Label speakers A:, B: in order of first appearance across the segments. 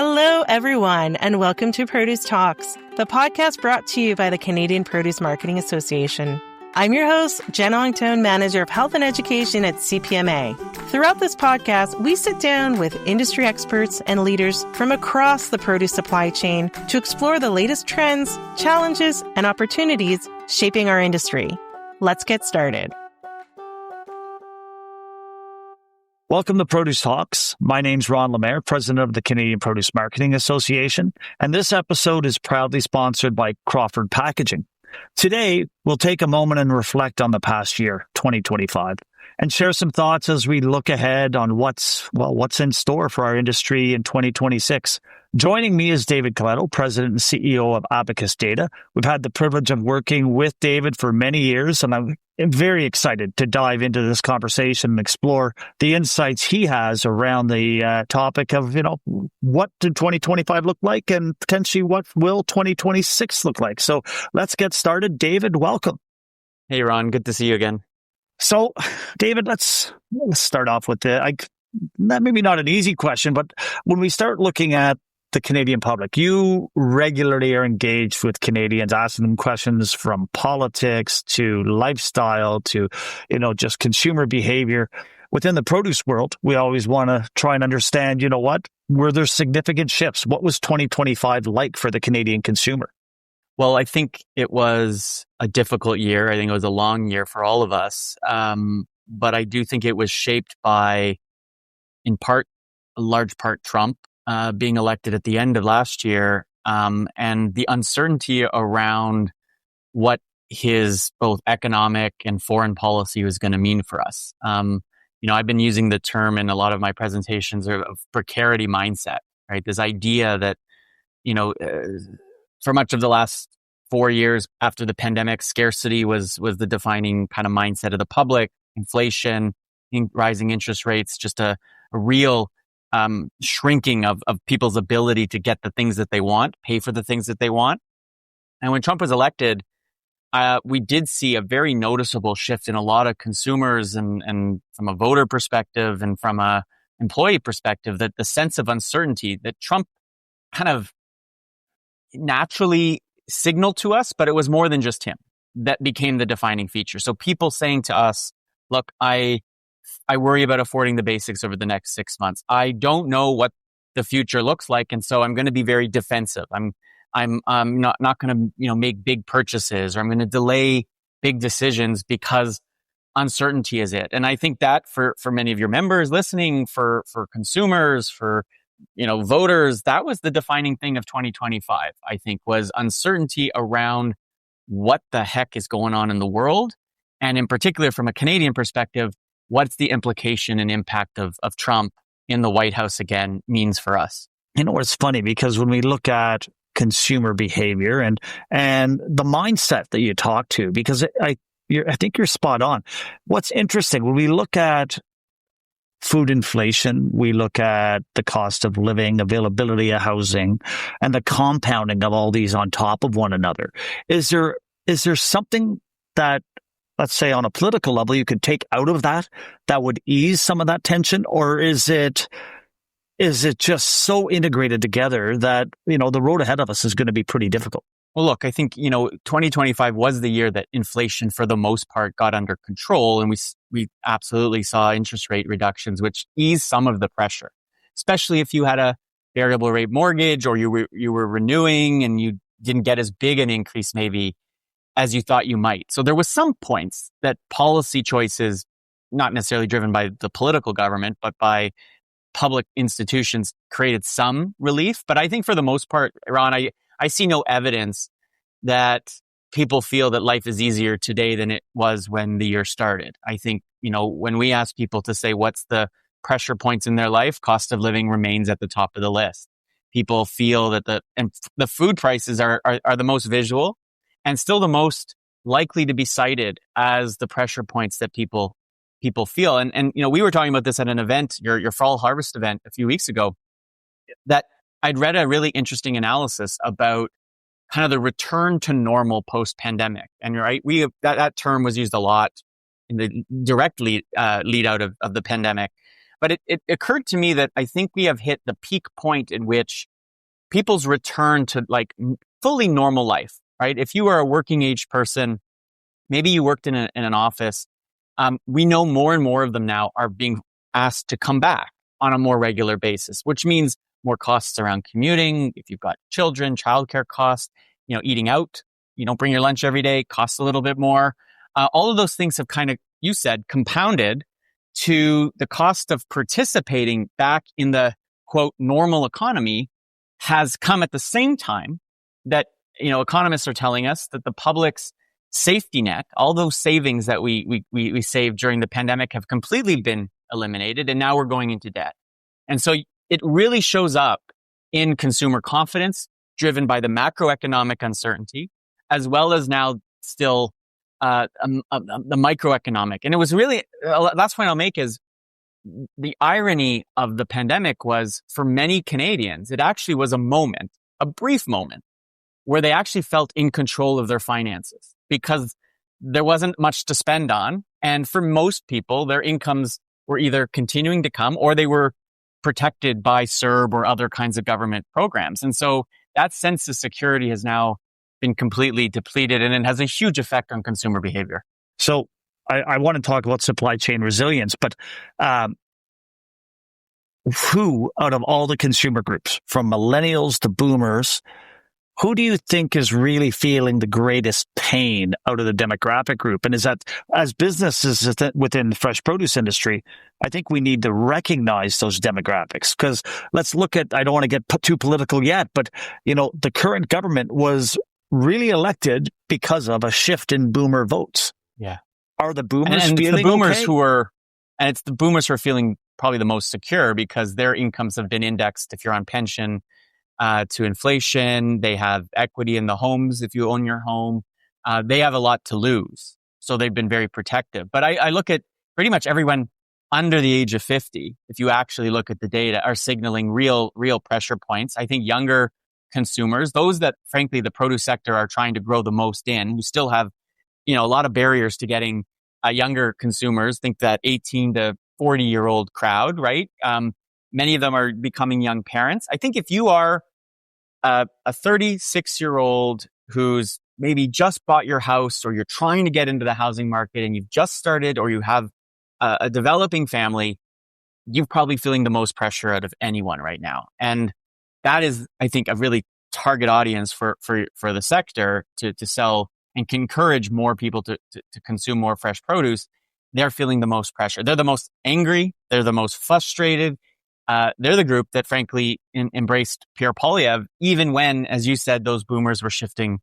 A: Hello, everyone, and welcome to Produce Talks, the podcast brought to you by the Canadian Produce Marketing Association. I'm your host, Jen Ongtone, Manager of Health and Education at CPMA. Throughout this podcast, we sit down with industry experts and leaders from across the produce supply chain to explore the latest trends, challenges, and opportunities shaping our industry. Let's get started.
B: Welcome to Produce Talks. My name's Ron Lemaire, President of the Canadian Produce Marketing Association, and this episode is proudly sponsored by Crawford Packaging. Today, we'll take a moment and reflect on the past year, 2025, and share some thoughts as we look ahead on what's in store for our industry in 2026. Joining me is David Coletto, President and CEO of Abacus Data. We've had the privilege of working with David for many years, and I'm very excited to dive into this conversation and explore the insights he has around the topic of, what did 2025 look like and potentially what will 2026 look like. So let's get started. David, welcome.
C: Hey, Ron. Good to see you again.
B: So, David, let's start off with maybe not an easy question, but when we start looking at the Canadian public, you regularly are engaged with Canadians, asking them questions from politics to lifestyle to, just consumer behavior. Within the produce world, we always want to try and understand, were there significant shifts? What was 2025 like for the Canadian consumer?
C: Well, I think it was a difficult year. I think it was a long year for all of us. But I do think it was shaped by, in part, a large part, Trump being elected at the end of last year, and the uncertainty around what his both economic and foreign policy was going to mean for us. I've been using the term in a lot of my presentations of precarity mindset, right? This idea that, for much of the last 4 years after the pandemic, scarcity was the defining kind of mindset of the public. Inflation, rising interest rates, just a real shrinking of people's ability to get the things that they want, pay for the things that they want. And when Trump was elected, we did see a very noticeable shift in a lot of consumers and from a voter perspective and from a employee perspective, that the sense of uncertainty that Trump kind of naturally signaled to us, but it was more than just him that became the defining feature. So people saying to us, look, I worry about affording the basics over the next 6 months. I don't know what the future looks like, and so I'm going to be very defensive. I'm not going to make big purchases, or I'm going to delay big decisions because uncertainty is it. And I think that for many of your members listening, for consumers, for voters, that was the defining thing of 2025. I think was uncertainty around what the heck is going on in the world, and in particular from a Canadian perspective, what's the implication and impact of Trump in the White House again means for us.
B: It's funny because when we look at consumer behavior and the mindset that you talk to, because I think you're spot on. What's interesting, when we look at food inflation, we look at the cost of living, availability of housing, and the compounding of all these on top of one another. Is there something that, let's say on a political level, you could take out of that would ease some of that tension? Or is it just so integrated together that, the road ahead of us is going to be pretty difficult?
C: Well, look, I think, 2025 was the year that inflation for the most part got under control. And we absolutely saw interest rate reductions, which eased some of the pressure, especially if you had a variable rate mortgage or you were renewing and you didn't get as big an increase maybe as you thought you might. So there was some points that policy choices, not necessarily driven by the political government, but by public institutions, created some relief. But I think for the most part, Ron, I see no evidence that people feel that life is easier today than it was when the year started. I think, when we ask people to say what's the pressure points in their life, cost of living remains at the top of the list. People feel that the food prices are the most visual and still the most likely to be cited as the pressure points that people feel. And we were talking about this at an event, your fall harvest event a few weeks ago, that I'd read a really interesting analysis about kind of the return to normal post-pandemic. And you're right, that term was used a lot in the direct lead out of the pandemic. But it occurred to me that I think we have hit the peak point in which people's return to like fully normal life, right? If you are a working age person, maybe you worked in an office. We know more and more of them now are being asked to come back on a more regular basis, which means more costs around commuting. If you've got children, childcare costs, eating out, you don't bring your lunch every day, costs a little bit more. All of those things have kind of, you said, compounded to the cost of participating back in the quote normal economy has come at the same time that, economists are telling us that the public's safety net, all those savings that we saved during the pandemic have completely been eliminated. And now we're going into debt. And so it really shows up in consumer confidence driven by the macroeconomic uncertainty, as well as now still the microeconomic. And it was really, last point I'll make is the irony of the pandemic was for many Canadians, it actually was a moment, a brief moment, where they actually felt in control of their finances because there wasn't much to spend on. And for most people, their incomes were either continuing to come or they were protected by CERB or other kinds of government programs. And so that sense of security has now been completely depleted, and it has a huge effect on consumer behavior.
B: So I want to talk about supply chain resilience, but who out of all the consumer groups, from millennials to boomers, who do you think is really feeling the greatest pain out of the demographic group? And is that, as businesses within the fresh produce industry, I think we need to recognize those demographics. Because let's look at, I don't want to get too political yet, but, the current government was really elected because of a shift in boomer votes.
C: Yeah.
B: Are the boomers
C: and
B: feeling
C: it's the boomers
B: okay?
C: It's the boomers who are feeling probably the most secure because their incomes have been indexed, if you're on pension, to inflation. They have equity in the homes if you own your home. They have a lot to lose. So they've been very protective. But I look at pretty much everyone under the age of 50, if you actually look at the data, are signaling real pressure points. I think younger consumers, those that frankly the produce sector are trying to grow the most in, who still have a lot of barriers to getting younger consumers, think that 18 to 40-year-old crowd, right? Many of them are becoming young parents. I think if you are a 36-year-old who's maybe just bought your house, or you're trying to get into the housing market and you've just started, or you have a developing family, you're probably feeling the most pressure out of anyone right now. And that is, I think, a really target audience for the sector to sell and can encourage more people to consume more fresh produce. They're feeling the most pressure. They're the most angry. They're the most frustrated. They're the group that, frankly, embraced Pierre Poilievre, even when, as you said, those boomers were shifting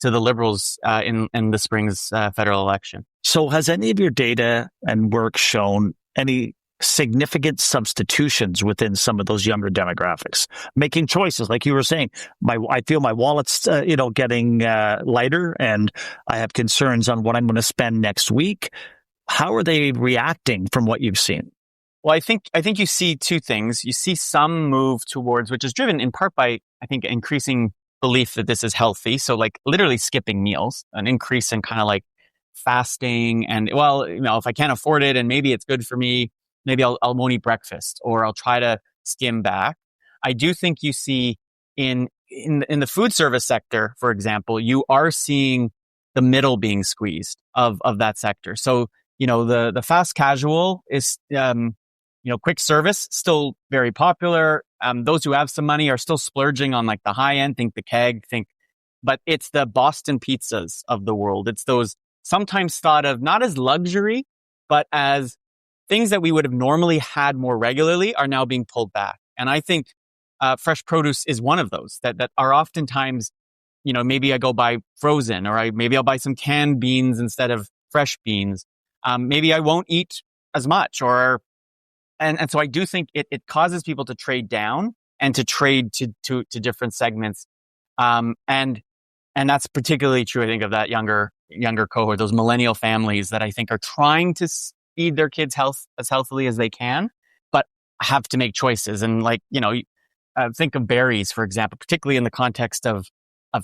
C: to the Liberals in the spring's federal election. So
B: has any of your data and work shown any significant substitutions within some of those younger demographics, making choices? Like you were saying, I feel my wallet's, getting lighter, and I have concerns on what I'm going to spend next week. How are they reacting from what you've seen?
C: Well, I think you see two things. You see some move towards, which is driven in part by, I think, increasing belief that this is healthy. So like literally skipping meals, an increase in kind of like fasting, and if I can't afford it and maybe it's good for me, maybe I won't eat breakfast, or I'll try to skim back. I do think you see in the food service sector, for example, you are seeing the middle being squeezed of that sector. So, the fast casual is, quick service, still very popular. Those who have some money are still splurging on like the high end, think the keg, but it's the Boston pizzas of the world. It's those sometimes thought of not as luxury, but as things that we would have normally had more regularly are now being pulled back. And I think fresh produce is one of those that are oftentimes, maybe I go buy frozen, or maybe I'll buy some canned beans instead of fresh beans. Maybe I won't eat as much, and so I do think it causes people to trade down and to trade to different segments. And that's particularly true, I think, of that younger cohort, those millennial families that I think are trying to feed their kids as healthily as they can, but have to make choices. And think of berries, for example, particularly in the context of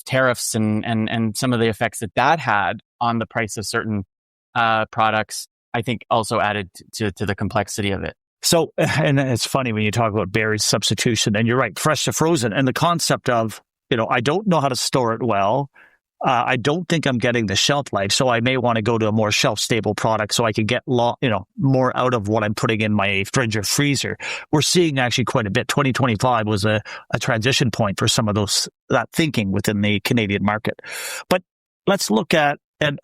C: tariffs and some of the effects that had on the price of certain products, I think also added to the complexity of it.
B: So, and it's funny when you talk about berry substitution, and you're right, fresh to frozen, and the concept of, I don't know how to store it well. I don't think I'm getting the shelf life, so I may want to go to a more shelf-stable product so I can get more out of what I'm putting in my fridge or freezer. We're seeing actually quite a bit. 2025 was a transition point for some of that thinking within the Canadian market. But let's look at, and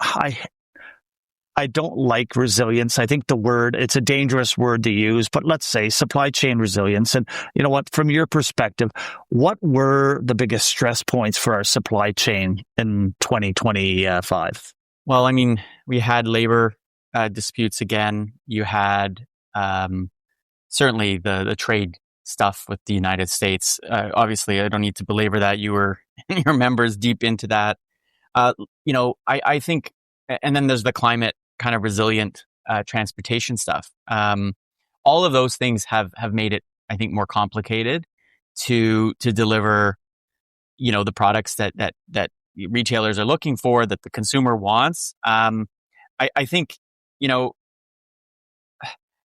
B: I don't like resilience. I think it's a dangerous word to use, but let's say supply chain resilience. And you know what, from your perspective, what were the biggest stress points for our supply chain in 2025?
C: Well, I mean, we had labor disputes again. You had certainly the trade stuff with the United States. Obviously, I don't need to belabor that. You were your members deep into that. I think, and then there's the climate kind of resilient transportation stuff. All of those things have made it, I think, more complicated to deliver, the products that retailers are looking for, that the consumer wants. I think, and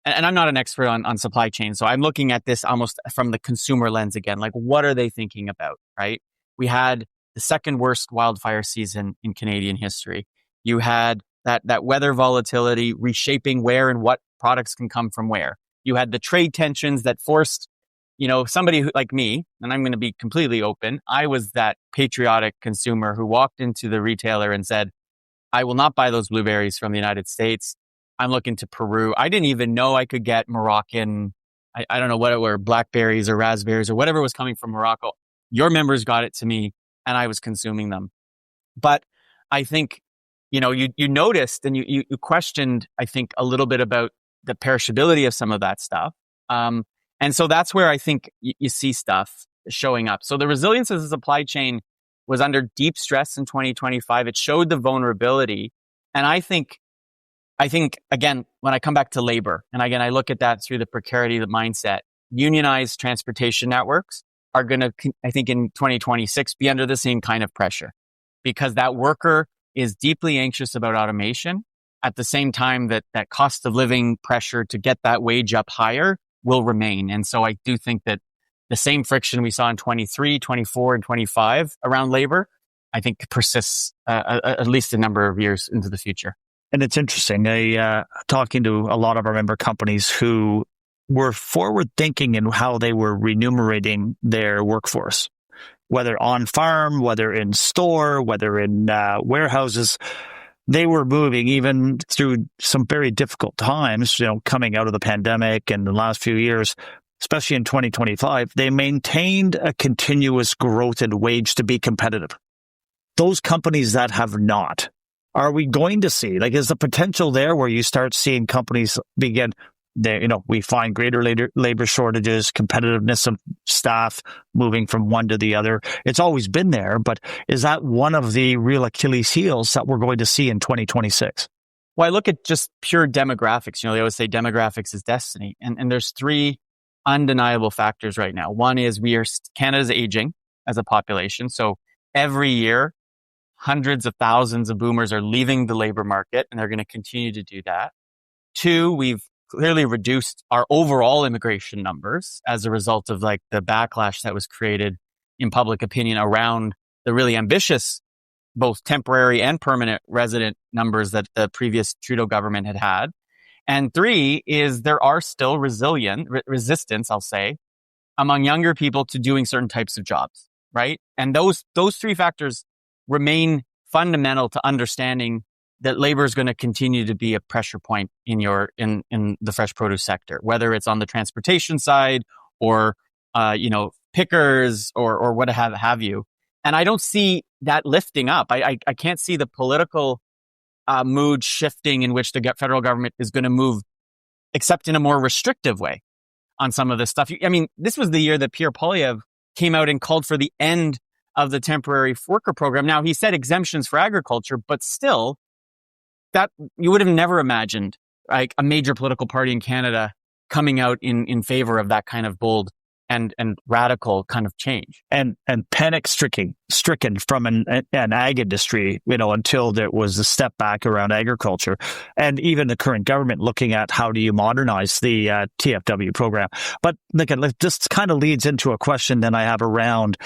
C: I'm not an expert on supply chain, so I'm looking at this almost from the consumer lens again. Like, what are they thinking about, right? We had the second worst wildfire season in Canadian history. You had that weather volatility reshaping where and what products can come from where. You had the trade tensions that forced, somebody like me, and I'm going to be completely open, I was that patriotic consumer who walked into the retailer and said, I will not buy those blueberries from the United States. I'm looking to Peru. I didn't even know I could get Moroccan, I don't know what it were, blackberries or raspberries or whatever was coming from Morocco. Your members got it to me and I was consuming them. But I think, you noticed and you questioned, I think, a little bit about the perishability of some of that stuff. And so that's where I think you see stuff showing up. So the resilience of the supply chain was under deep stress in 2025. It showed the vulnerability. And I think, again, when I come back to labor, and again, I look at that through the precarity mindset, unionized transportation networks are going to, I think in 2026, be under the same kind of pressure because that worker is deeply anxious about automation at the same time that cost of living pressure to get that wage up higher will remain. And so I do think that the same friction we saw in 23, 24, and 25 around labor, I think persists at least a number of years into the future.
B: And it's interesting. Talking to a lot of our member companies who were forward thinking in how they were remunerating their workforce, whether on farm, whether in store, whether in warehouses. They were moving even through some very difficult times, coming out of the pandemic and the last few years, especially in 2025. They maintained a continuous growth in wage to be competitive. Those companies that have not, are we going to see, is the potential there where you start seeing companies begin there? We find greater labor shortages, competitiveness of staff moving from one to the other. It's always been there, but is that one of the real Achilles heels that we're going to see in 2026?
C: Well, I look at just pure demographics. They always say demographics is destiny. And there's three undeniable factors right now. One is Canada's aging as a population. So every year, hundreds of thousands of boomers are leaving the labor market, and they're going to continue to do that. Two, we've clearly reduced our overall immigration numbers as a result of the backlash that was created in public opinion around the really ambitious, both temporary and permanent resident numbers that the previous Trudeau government had. And three is there are still resistance, I'll say, among younger people to doing certain types of jobs, right? And those three factors remain fundamental to understanding that labor is going to continue to be a pressure point in the fresh produce sector, whether it's on the transportation side or pickers or what have you. And I don't see that lifting up. I can't see the political mood shifting in which the federal government is going to move, except in a more restrictive way on some of this stuff. I mean, this was the year that Pierre Poilievre came out and called for the end of the temporary worker program. Now, he said exemptions for agriculture, but still, that you would have never imagined a major political party in Canada coming out in favor of that kind of bold and radical kind of change.
B: And panic stricken stricken from an ag industry, until there was a step back around agriculture, and even the current government looking at how do you modernize the TFW program. But this kind of leads into a question that I have around,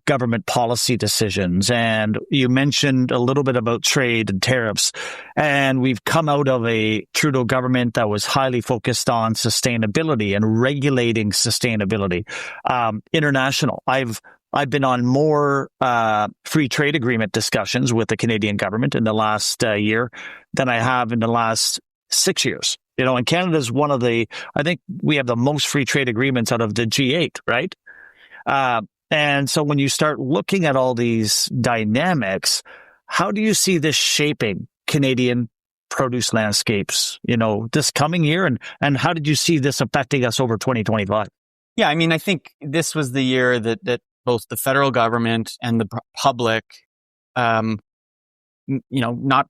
B: government policy decisions. And you mentioned a little bit about trade and tariffs, and we've come out of a Trudeau government that was highly focused on sustainability and regulating sustainability. International. I've been on more free trade agreement discussions with the Canadian government in the last year than I have in the last 6 years. And Canada is I think we have the most free trade agreements out of the G8, right? And so when you start looking at all these dynamics, how do you see this shaping Canadian produce landscapes, this coming year? And how did you see this affecting us over 2025?
C: Yeah, I think this was the year that both the federal government and the public, not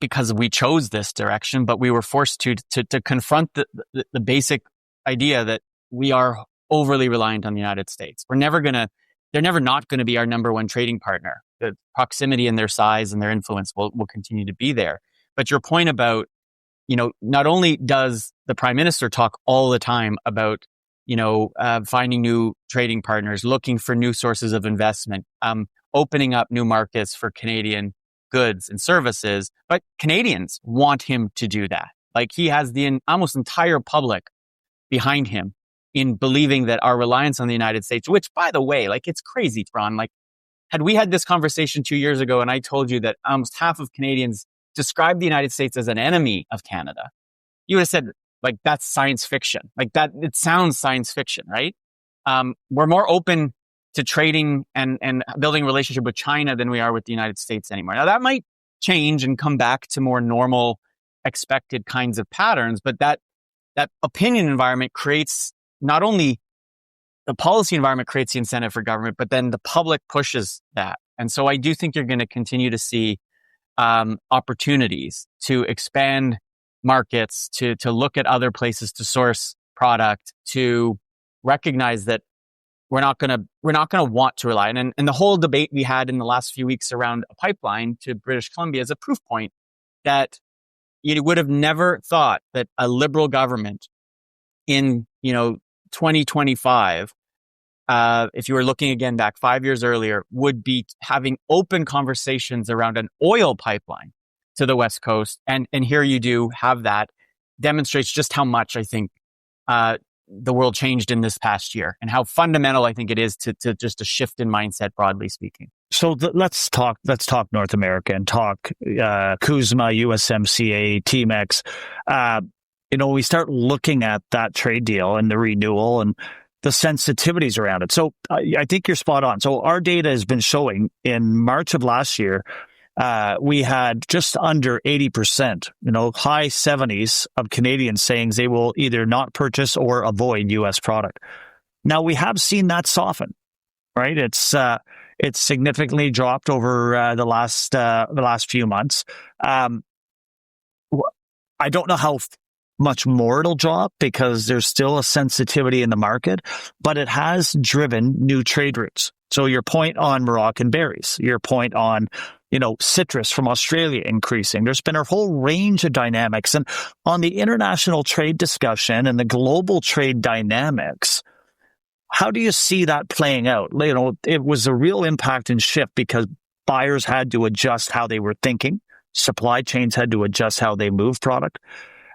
C: because we chose this direction, but we were forced to confront the basic idea that we are overly reliant on the United States. They're never not going to be our number one trading partner. The proximity and their size and their influence will continue to be there. But your point about, not only does the Prime Minister talk all the time about finding new trading partners, looking for new sources of investment, opening up new markets for Canadian goods and services. But Canadians want him to do that. Like, he has the almost entire public behind him in believing that our reliance on the United States, which, by the way, it's crazy, Ron. Had we had this conversation 2 years ago and I told you that almost half of Canadians describe the United States as an enemy of Canada, you would have said, that's science fiction. That it sounds science fiction, right? We're more open to trading and building a relationship with China than we are with the United States anymore. Now, that might change and come back to more normal, expected kinds of patterns, but that opinion environment creates, not only the policy environment creates the incentive for government, but then the public pushes that. And so I do think you're going to continue to see opportunities to expand markets, to look at other places to source product, to recognize that we're not going to want to rely. And the whole debate we had in the last few weeks around a pipeline to British Columbia is a proof point that you would have never thought that a Liberal government in 2025, if you were looking again back 5 years earlier, would be having open conversations around an oil pipeline to the West Coast. And here you do have that. Demonstrates just how much I think the world changed in this past year and how fundamental I think it is to just a shift in mindset, broadly speaking.
B: So let's talk North America and talk CUSMA, USMCA, TMEX. We start looking at that trade deal and the renewal and the sensitivities around it. So I think you're spot on. So our data has been showing in March of last year, we had just under 80%, high 70s of Canadians saying they will either not purchase or avoid U.S. product. Now, we have seen that soften, right? It's significantly dropped over the last few months. I don't know how much more it'll drop because there's still a sensitivity in the market, but it has driven new trade routes. So your point on Moroccan berries, your point on citrus from Australia increasing. There's been a whole range of dynamics. And on the international trade discussion and the global trade dynamics, how do you see that playing out? It was a real impact and shift because buyers had to adjust how they were thinking. Supply chains had to adjust how they move product.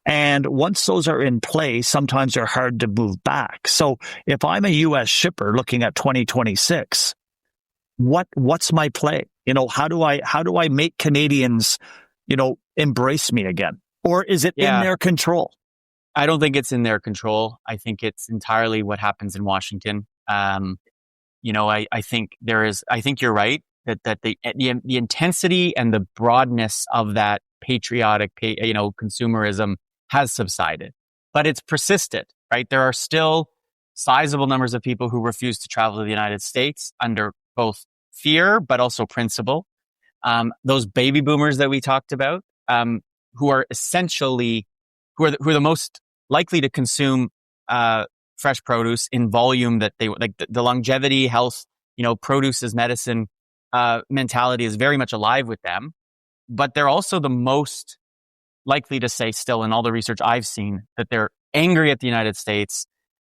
B: And once those are in place, sometimes they're hard to move back. So if I'm a U.S. shipper looking at 2026, what's my play? How do I make Canadians, embrace me again? Or is it in their control?
C: I don't think it's in their control. I think it's entirely what happens in Washington. I think I think you're right that the intensity and the broadness of that patriotic, consumerism has subsided, but it's persisted, right? There are still sizable numbers of people who refuse to travel to the United States under both fear, but also principle. Those baby boomers that we talked about, who are essentially, who are the most likely to consume fresh produce in volume that they like, the longevity, health, produce as medicine mentality is very much alive with them, but they're also the most likely to say still in all the research I've seen that they're angry at the United States.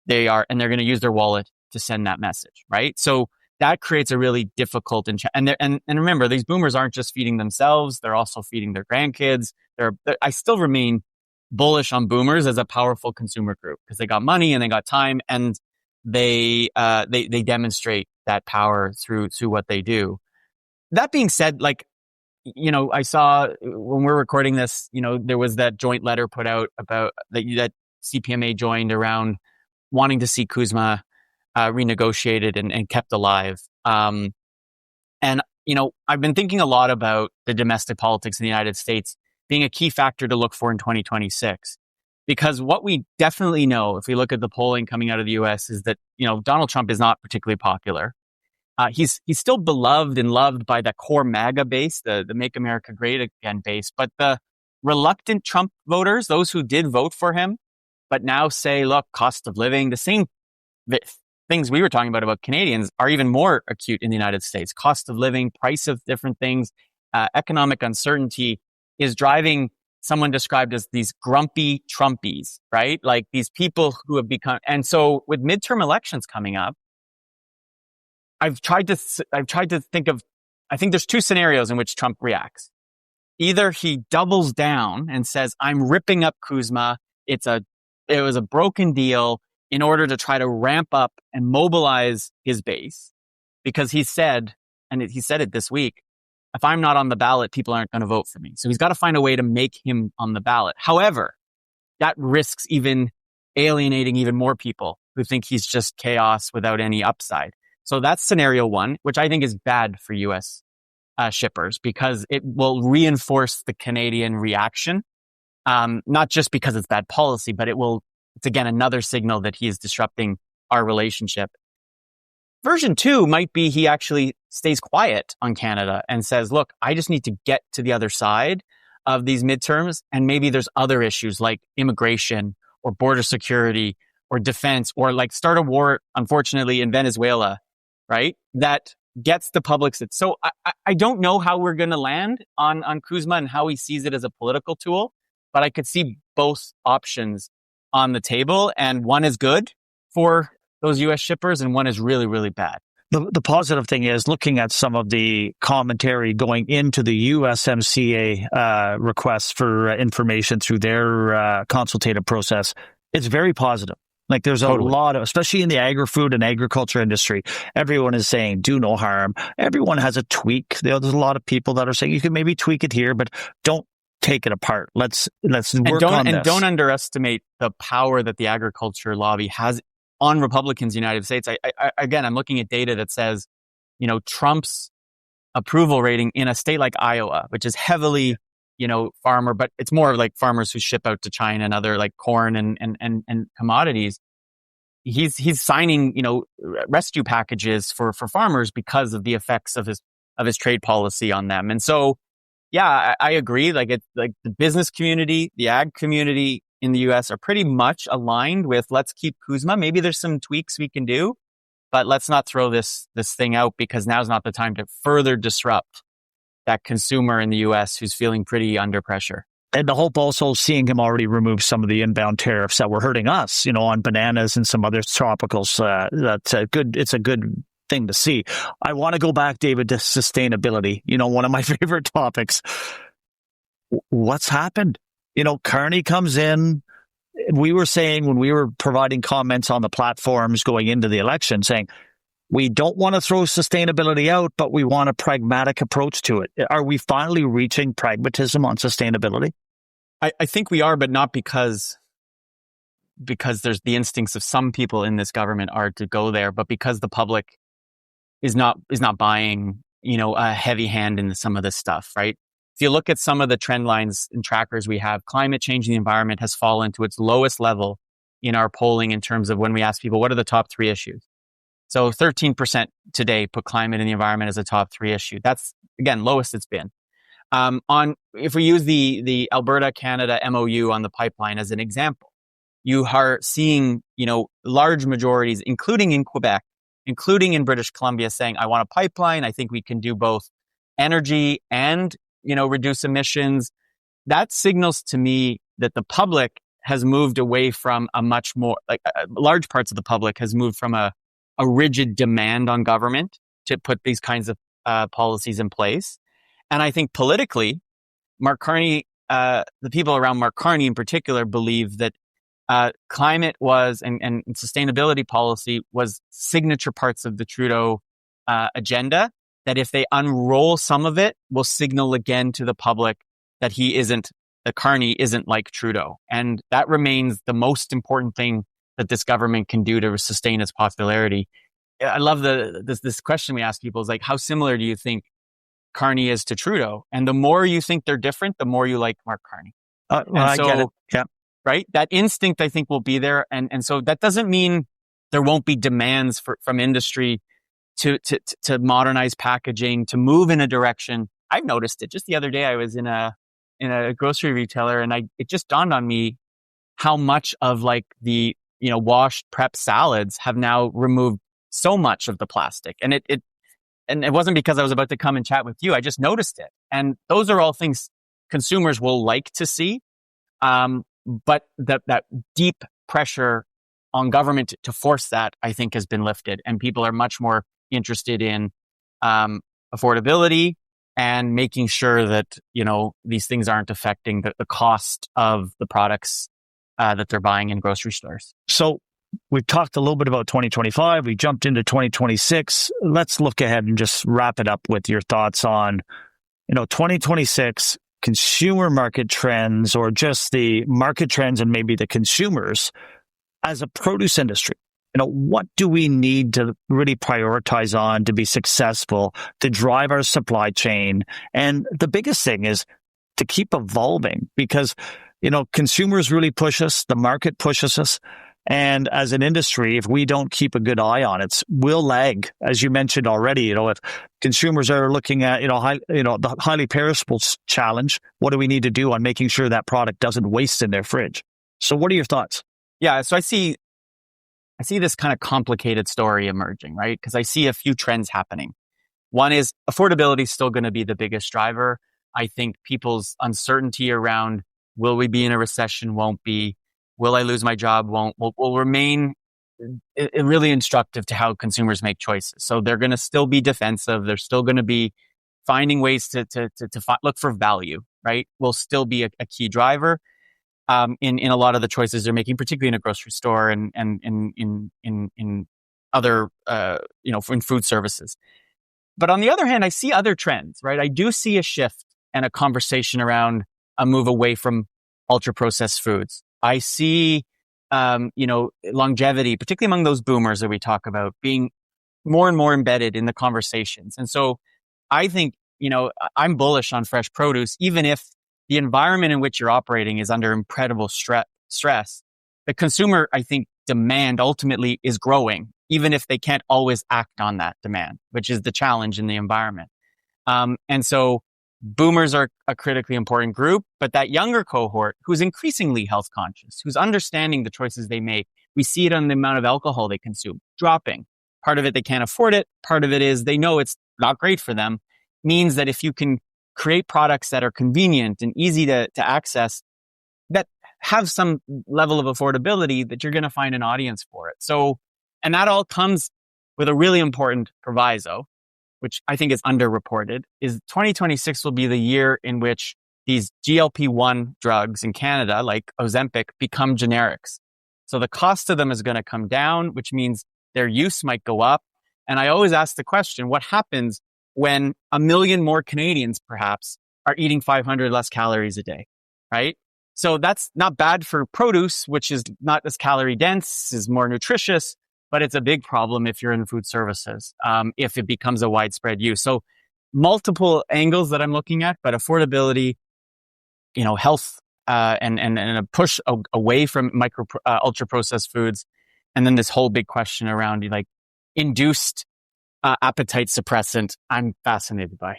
C: And they're going to use their wallet to send that message, right? So that creates a really difficult and remember, these boomers aren't just feeding themselves; they're also feeding their grandkids. I still remain bullish on boomers as a powerful consumer group because they got money and they got time, and they demonstrate that power through what they do. That being said, I saw when we're recording this, there was that joint letter put out about that CPMA joined around wanting to see CUSMA renegotiated and kept alive. And I've been thinking a lot about the domestic politics in the United States being a key factor to look for in 2026. Because what we definitely know, if we look at the polling coming out of the US, is that, Donald Trump is not particularly popular. He's still beloved and loved by the core MAGA base, the Make America Great Again base. But the reluctant Trump voters, those who did vote for him, but now say, look, cost of living, the same things we were talking about Canadians are even more acute in the United States. Cost of living, price of different things, economic uncertainty is driving someone described as these grumpy Trumpies, right? Like these people who have become, and so with midterm elections coming up, I've tried to think of, I think there's two scenarios in which Trump reacts. Either he doubles down and says, I'm ripping up CUSMA. It was a broken deal in order to try to ramp up and mobilize his base, because he said it this week, if I'm not on the ballot, people aren't going to vote for me. So he's got to find a way to make him on the ballot. However, that risks even alienating even more people who think he's just chaos without any upside. So that's scenario one, which I think is bad for U.S. shippers because it will reinforce the Canadian reaction. Not just because it's bad policy, but it's again another signal that he is disrupting our relationship. Version two might be he actually stays quiet on Canada and says, look, I just need to get to the other side of these midterms. And maybe there's other issues like immigration or border security or defense or start a war, unfortunately, in Venezuela, right? That gets the public's. So I don't know how we're going to land on CUSMA and how he sees it as a political tool, but I could see both options on the table, and one is good for those U.S. shippers, and one is really, really bad.
B: The positive thing is looking at some of the commentary going into the USMCA requests for information through their consultative process. It's very positive. There's a lot of, especially in the agri-food and agriculture industry, everyone is saying do no harm. Everyone has a tweak. There's a lot of people that are saying you can maybe tweak it here, but don't take it apart. Let's work on this. And
C: don't underestimate the power that the agriculture lobby has on Republicans in the United States. I'm looking at data that says, Trump's approval rating in a state like Iowa, which is heavily, farmer, but it's more like farmers who ship out to China and other like corn and commodities. He's signing, rescue packages for farmers because of the effects of his trade policy on them. And so, yeah, I agree. The business community, the ag community in the U.S. are pretty much aligned with let's keep CUSMA. Maybe there's some tweaks we can do, but let's not throw this thing out because now's not the time to further disrupt that consumer in the U.S. who's feeling pretty under pressure.
B: And the hope also seeing him already remove some of the inbound tariffs that were hurting us, on bananas and some other tropicals. That's a good. It's a good thing to see. I want to go back, David, to sustainability. One of my favorite topics. What's happened? Carney comes in. We were saying when we were providing comments on the platforms going into the election, saying we don't want to throw sustainability out, but we want a pragmatic approach to it. Are we finally reaching pragmatism on sustainability?
C: I think we are, but not because there's the instincts of some people in this government are to go there, but because the public is not buying, a heavy hand in some of this stuff, right? If you look at some of the trend lines and trackers we have, climate change in the environment has fallen to its lowest level in our polling in terms of when we ask people, what are the top 3 issues? So 13% today put climate and the environment as a top 3 issue. That's, again, lowest it's been. If we use the Alberta-Canada MOU on the pipeline as an example, you are seeing, large majorities, including in Quebec, including in British Columbia, saying, I want a pipeline. I think we can do both energy and, reduce emissions. That signals to me that the public has moved away from a much more, large parts of the public has moved from a rigid demand on government to put these kinds of policies in place. And I think politically, Mark Carney, the people around Mark Carney in particular, believe that climate was and sustainability policy was signature parts of the Trudeau agenda, that if they unroll some of it, will signal again to the public that Carney isn't like Trudeau. And that remains the most important thing that this government can do to sustain its popularity. I love this question we ask people is like, how similar do you think Carney is to Trudeau? And the more you think they're different, the more you like Mark Carney.
B: I get it. Yeah.
C: Right? That instinct, I think, will be there. And so that doesn't mean there won't be demands from industry to modernize packaging, to move in a direction. I've noticed it. Just the other day, I was in a grocery retailer, and it just dawned on me how much of like the washed prep salads have now removed so much of the plastic. And it wasn't because I was about to come and chat with you. I just noticed it. And those are all things consumers will like to see. But that deep pressure on government to force that, I think, has been lifted, and people are much more interested in affordability and making sure that these things aren't affecting the cost of the products that they're buying in grocery stores.
B: So we've talked a little bit about 2025. We jumped into 2026. Let's look ahead and just wrap it up with your thoughts on 2026 consumer market trends, or just the market trends and maybe the consumers as a produce industry. What do we need to really prioritize on to be successful, to drive our supply chain? And the biggest thing is to keep evolving, because, consumers really push us, the market pushes us. And as an industry, if we don't keep a good eye on it, we'll lag. As you mentioned already, if consumers are looking at, the highly perishables challenge, what do we need to do on making sure that product doesn't waste in their fridge? So what are your thoughts?
C: Yeah, so I see this kind of complicated story emerging, right? Because I see a few trends happening. One is affordability is still going to be the biggest driver. I think people's uncertainty around, will we be in a recession, won't be, will I lose my job, won't, will remain really instructive to how consumers make choices. So they're going to still be defensive. They're still going to be finding ways to look for value, right? Will still be a key driver. In a lot of the choices they're making, particularly in a grocery store and in other, in food services. But on the other hand, I see other trends, right? I do see a shift and a conversation around a move away from ultra processed foods. I see, longevity, particularly among those boomers that we talk about, being more and more embedded in the conversations. And so I think, I'm bullish on fresh produce, even if the environment in which you're operating is under incredible stress. The consumer, I think, demand ultimately is growing, even if they can't always act on that demand, which is the challenge in the environment. And so boomers are a critically important group, but that younger cohort who's increasingly health conscious, who's understanding the choices they make, we see it on the amount of alcohol they consume dropping. Part of it, they can't afford it. Part of it is they know it's not great for them. Means that if you can create products that are convenient and easy to access, that have some level of affordability, that you're going to find an audience for it. So, and that all comes with a really important proviso, which I think is underreported, is 2026 will be the year in which these GLP-1 drugs in Canada, like Ozempic, become generics. So the cost of them is going to come down, which means their use might go up. And I always ask the question, what happens when 1 million more Canadians perhaps are eating 500 less calories a day, right? So that's not bad for produce, which is not as calorie dense, is more nutritious, but it's a big problem if you're in food services, if it becomes a widespread use. So multiple angles that I'm looking at, but affordability, health, and a push away from ultra processed foods. And then this whole big question around induced appetite suppressant, I'm fascinated by.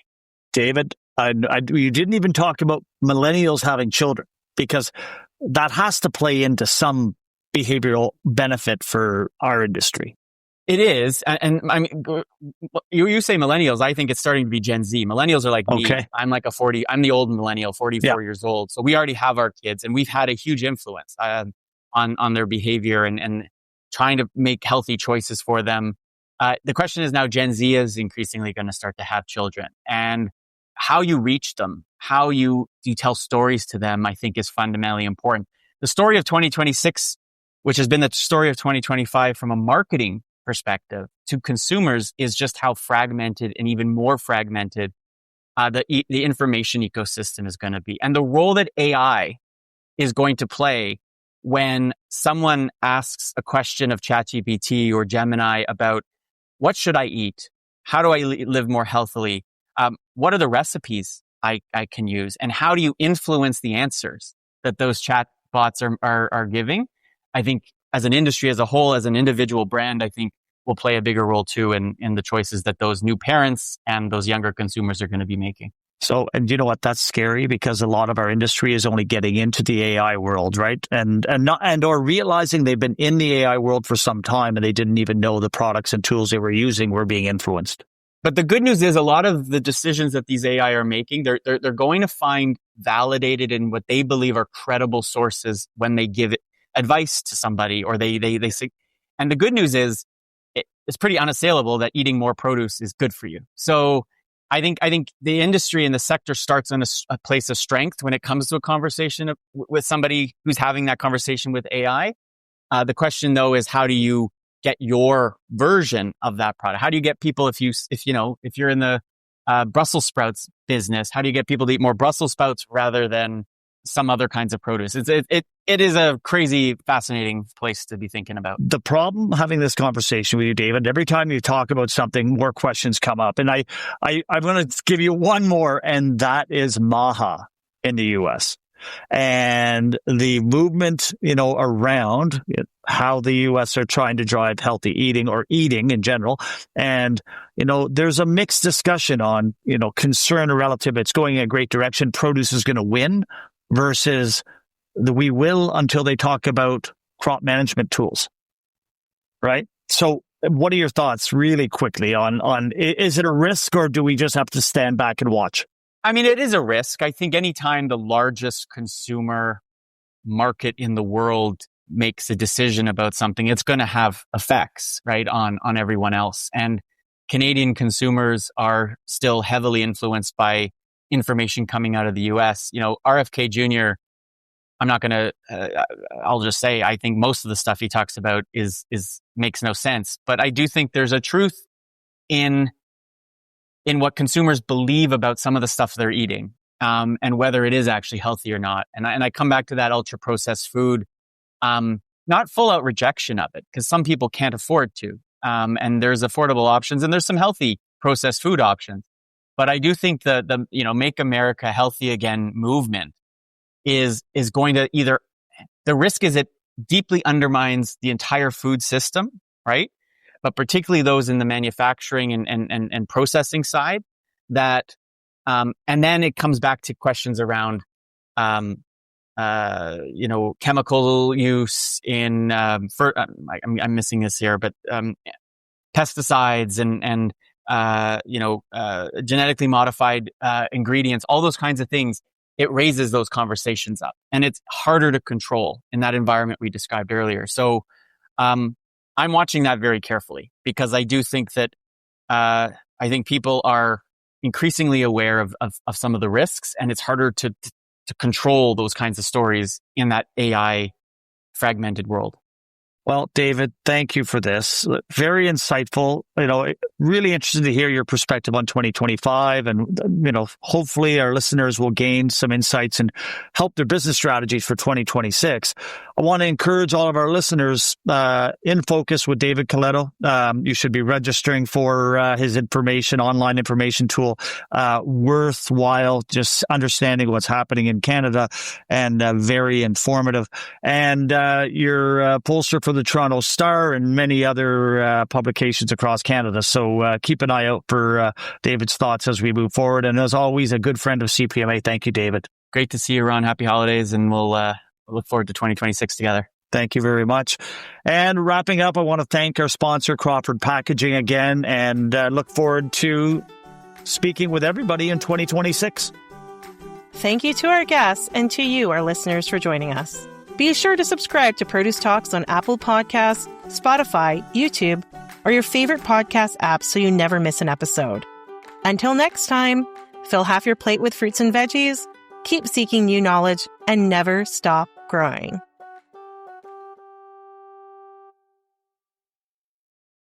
B: David, you didn't even talk about millennials having children, because that has to play into some behavioral benefit for our industry.
C: It is. And I mean, you say millennials, I think it's starting to be Gen Z. Millennials are like me.
B: Okay.
C: I'm like I'm the old millennial, 44 years old. So we already have our kids and we've had a huge influence on their behavior and trying to make healthy choices for them. The question is now Gen Z is increasingly going to start to have children, and how you reach them, how you tell stories to them, I think is fundamentally important. The story of 2026, which has been the story of 2025 from a marketing perspective to consumers, is just how fragmented and even more fragmented the information ecosystem is going to be. And the role that AI is going to play when someone asks a question of ChatGPT or Gemini about what should I eat? How do I live more healthily? What are the recipes I can use? And how do you influence the answers that those chatbots are giving? I think as an industry as a whole, as an individual brand, I think will play a bigger role too in the choices that those new parents and those younger consumers are going to be making.
B: So, and you know what? That's scary because a lot of our industry is only getting into the AI world, right? Or realizing they've been in the AI world for some time and they didn't even know the products and tools they were using were being influenced.
C: But the good news is a lot of the decisions that these AI are making, they're going to find validated in what they believe are credible sources when they give advice to somebody or they say. And the good news is it's pretty unassailable that eating more produce is good for you. So I think the industry and the sector starts in a place of strength when it comes to a conversation with somebody who's having that conversation with AI. The question though is how do you get your version of that product? How do you get people if you're in the Brussels sprouts business, how do you get people to eat more Brussels sprouts rather than some other kinds of produce? It is a crazy, fascinating place to be thinking about.
B: The problem having this conversation with you, David, every time you talk about something, more questions come up. And I'm going to give you one more, and that is MAHA in the U.S. and the movement, around how the U.S. are trying to drive healthy eating or eating in general. And, there's a mixed discussion on, concern relative. It's going in a great direction. Produce is going to win versus we will until they talk about crop management tools. Right? So what are your thoughts really quickly on is it a risk or do we just have to stand back and watch?
C: I mean, it is a risk. I think anytime the largest consumer market in the world makes a decision about something, it's going to have effects, right, on everyone else. And Canadian consumers are still heavily influenced by information coming out of the US. RFK Jr., I'm not going to, I'll just say, I think most of the stuff he talks about makes no sense. But I do think there's a truth in what consumers believe about some of the stuff they're eating, and whether it is actually healthy or not. And I come back to that ultra processed food, not full out rejection of it, because some people can't afford to. And there's affordable options and there's some healthy processed food options. But I do think the Make America Healthy Again movement is going to the risk is it deeply undermines the entire food system, right? But particularly those in the manufacturing and processing side that, and then it comes back to questions around, chemical use in, I'm missing this here, but, pesticides and genetically modified, ingredients, all those kinds of things. It raises those conversations up and it's harder to control in that environment we described earlier. So, I'm watching that very carefully because I do think that I think people are increasingly aware of some of the risks, and it's harder to control those kinds of stories in that AI fragmented world.
B: Well, David, thank you for this. Very insightful. Really interested to hear your perspective on 2025. And, hopefully our listeners will gain some insights and help their business strategies for 2026. I want to encourage all of our listeners, In Focus with David Coletto. You should be registering for his online information tool. Worthwhile, just understanding what's happening in Canada, and very informative. And your pollster for the Toronto Star and many other publications across Canada. So keep an eye out for David's thoughts as we move forward. And as always, a good friend of CPMA. Thank you, David.
C: Great to see you, Ron. Happy holidays, and we'll look forward to 2026 together.
B: Thank you very much. And wrapping up, I want to thank our sponsor, Crawford Packaging, again, and look forward to speaking with everybody in 2026.
A: Thank you to our guests and to you, our listeners, for joining us. Be sure to subscribe to Produce Talks on Apple Podcasts, Spotify, YouTube, or your favorite podcast app so you never miss an episode. Until next time, fill half your plate with fruits and veggies, keep seeking new knowledge, and never stop growing.